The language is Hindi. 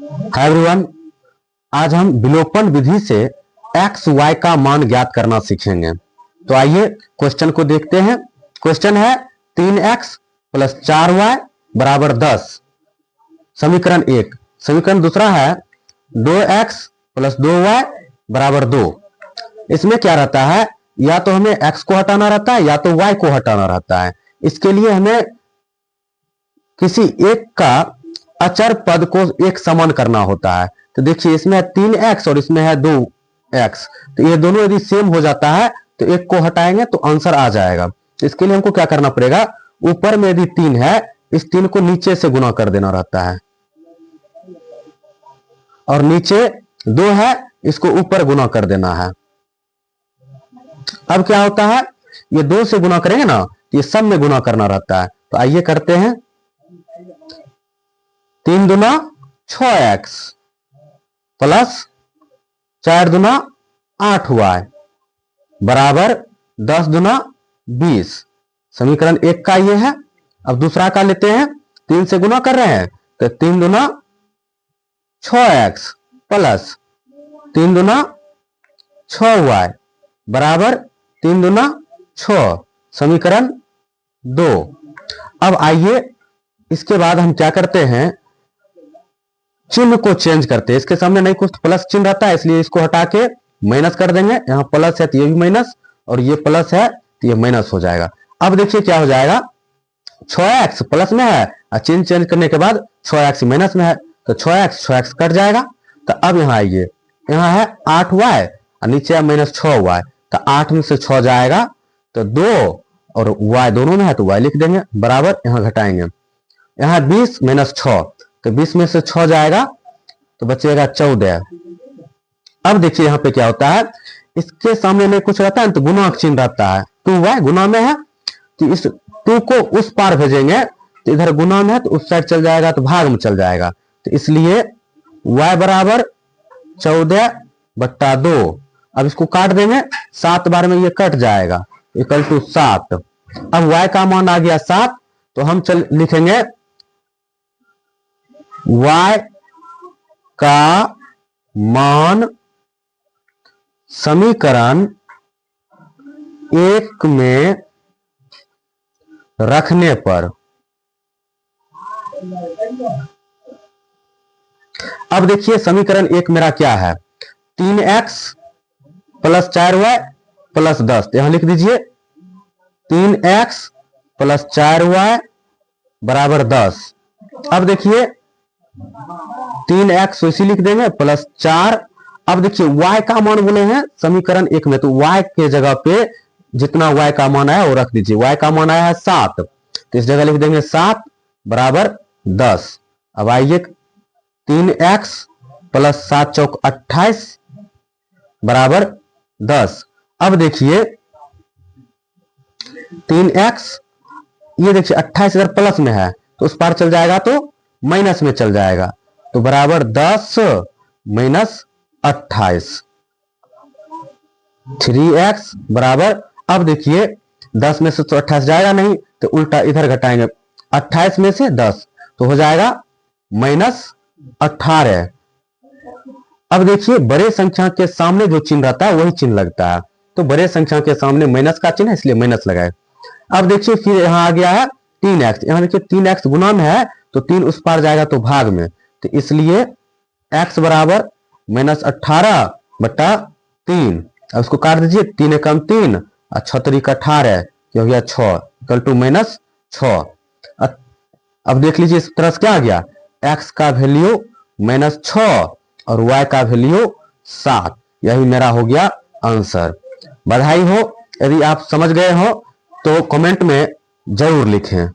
हाय एवरीवन, आज हम विलोपन विधि से एक्स वाई का मान ज्ञात करना सीखेंगे। तो आइए क्वेश्चन को देखते हैं। क्वेश्चन है 3x प्लस 4y बराबर 10, समीकरण 1। समीकरण दूसरा है 2x प्लस 2y बराबर 2। इसमें क्या रहता है, या तो हमें x को हटाना रहता है या तो y को हटाना रहता है। इसके लिए हमें किसी एक का अचर पद को एक समान करना होता है। तो देखिए इसमें है 3x और इसमें है 2x, तो ये दोनों यदि सेम हो जाता है तो एक को हटाएंगे तो आंसर आ जाएगा। तो इसके लिए हमको क्या करना पड़ेगा, ऊपर में यदि 3 है इस 3 को नीचे से गुना कर देना रहता है, और नीचे 2 है इसको ऊपर गुना कर देना है। अब क्या होता है, ये 2 से गुना करेंगे ना तो ये सब में गुना करना रहता है। तो आइए करते हैं। 3 दूना 6x प्लस 4 दूना 8y बराबर 10 दूना 20। समीकरण 1 का ये है। अब दूसरा का लेते हैं, 3 से गुना कर रहे हैं तो 3 दूना 6x प्लस 3 दूना 6y बराबर 3 दूना 6, समीकरण 2। अब आइए इसके बाद हम क्या करते हैं, चिन्ह को चेंज करते हैं। इसके सामने नहीं कुछ प्लस चिन्ह रहता है, इसलिए इसको हटा के माइनस कर देंगे। यहां प्लस है तो ये भी माइनस, और ये प्लस है तो ये माइनस हो जाएगा। अब देखिए क्या हो जाएगा, 6x प्लस में है और चिन्ह चेंज करने के बाद 6x माइनस में है तो 6x कट जाएगा। तो अब यहां आइए, यहां है 8y और नीचे है माइनस 6y, तो 8 में से 6 जाएगा तो 2 और y दोनों में है तो y लिख देंगे बराबर, यहां घटाएंगे। यहां 20 माइनस 6 तो 20 में से 6 जाएगा तो बचेगा 14। अब देखिए यहां पे क्या होता है, इसके सामने में कुछ रहता है तो गुना का चिन्ह रहता है। 2y गुना में है तो इस 2 को उस पार भेजेंगे तो इधर गुना में है तो उस साइड चल जाएगा तो भाग में चल जाएगा। तो इसलिए y बराबर 14/2। अब इसको काट देंगे, 7 बार में ये कट जाएगा, इक्वल टू 7। अब y का मान आ गया 7, तो हम लिखेंगे y का मान समीकरण 1 में रखने पर। अब देखिए समीकरण 1 मेरा क्या है, 3x प्लस 4y प्लस 10। यहां लिख दीजिए 3x प्लस 4y बराबर 10। अब देखिए 3x इसी लिख देंगे प्लस 4। अब देखिए y का मान बोले हैं समीकरण 1 में, तो y के जगह पे जितना y का मान आया वो रख दीजिए। y का मान आया है 7, तो इस जगह लिख देंगे 7 बराबर 10। अब आइए 3x प्लस 7 चौक 28 बराबर 10। अब देखिए 3x, ये देखिए 28 अगर प्लस में है तो उस पार चल जाएगा तो माइनस में चल जाएगा, तो बराबर 10 माइनस 28, 3x बराबर। अब देखिए 10 में से तो 28 जाएगा नहीं तो उल्टा इधर घटाएंगे, 28 में से 10 तो हो जाएगा माइनस 18। अब देखिए बड़े संख्या के सामने जो चिन्ह रहता है वही चिन्ह लगता है, तो बड़े संख्या के सामने माइनस का चिन्ह है इसलिए माइनस लगाए। अब देखिए फिर यहां आ गया है 3x, यहां देखिए 3x गुना में है तो 3 उस पार जाएगा तो भाग में, तो इसलिए x बराबर माइनस 18/3। अब उसको काट दीजिए, 3 कम 3 और 6 3 18, हो गया 6 इक्वल टू माइनस 6। अब देख लीजिए इस तरह से क्या आ गया, x का वैल्यू माइनस 6 और y का वैल्यू 7। यही मेरा हो गया आंसर। बधाई हो, यदि आप समझ गए हो तो कमेंट में जरूर लिखें।